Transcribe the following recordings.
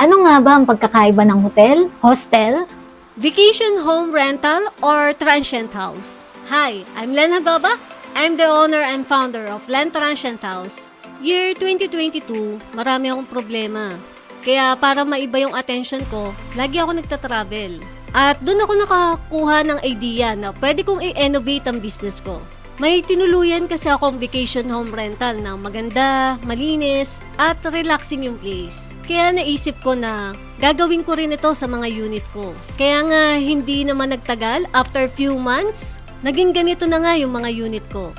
Ano nga ba ang pagkakaiba ng hotel, hostel, Vacation home rental or transient house? Hi, I'm Len Hagoba. I'm the owner and founder of Len Transient House. Year 2022, marami akong problema. Kaya para maiba yung attention ko, lagi ako nagtatravel. At doon ako nakakuha ng idea na pwede kong i-innovate ang business ko. May tinuluyan kasi akong vacation home rental na maganda, malinis, at relaxing yung place. Kaya naisip ko na gagawin ko rin ito sa mga unit ko. Kaya nga hindi naman nagtagal, after few months, naging ganito na nga yung mga unit ko.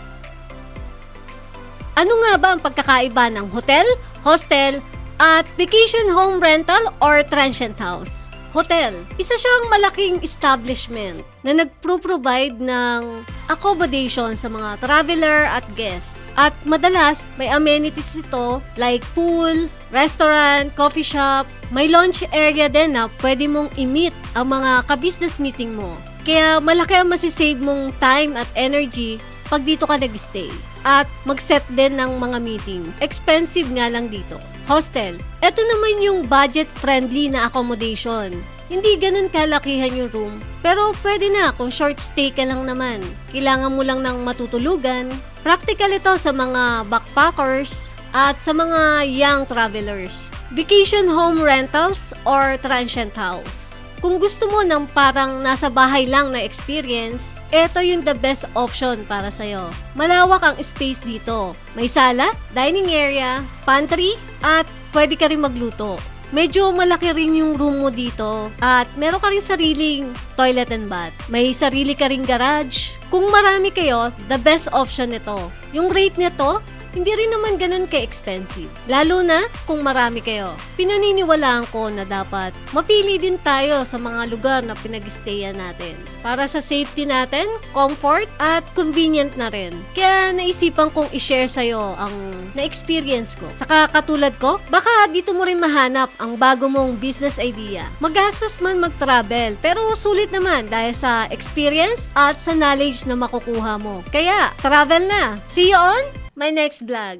Ano nga ba ang pagkakaiba ng hotel, hostel, at vacation home rental or transient house? Hotel, isa siyang malaking establishment na nagpro-provide ng accommodation sa mga traveler at guests. At madalas, may amenities ito like pool, restaurant, coffee shop. May lunch area din na pwede mong i-meet ang mga ka-business meeting mo. Kaya malaki ang masisave mong time at energy pag dito ka nag-stay. At mag-set din ng mga meeting. Expensive nga lang dito. Hostel. Ito naman yung budget-friendly na accommodation. Hindi ganun kalakihan yung room. Pero pwede na kung short stay ka lang naman. Kailangan mo lang ng matutulugan. Practical ito sa mga backpackers at sa mga young travelers. Vacation home rentals or transient house. Kung gusto mo ng parang nasa bahay lang na experience, ito yung the best option para sa'yo. Malawak ang space dito. May sala, dining area, pantry, at pwede ka rin magluto. Medyo malaki rin yung room mo dito at meron ka rin sariling toilet and bath. May sarili ka rin garage. Kung marami kayo, the best option nito. Yung rate nito, hindi rin naman ganun ka-expensive. Lalo na kung marami kayo. Pinaniniwalaan ko na dapat mapili din tayo sa mga lugar na pinag-stayan natin. Para sa safety natin, comfort, at convenient na rin. Kaya naisipan kong i-share sa'yo ang na-experience ko. Saka katulad ko, baka dito mo rin mahanap ang bago mong business idea. Magastos man mag-travel, pero sulit naman dahil sa experience at sa knowledge na makukuha mo. Kaya, travel na! See you on my next vlog.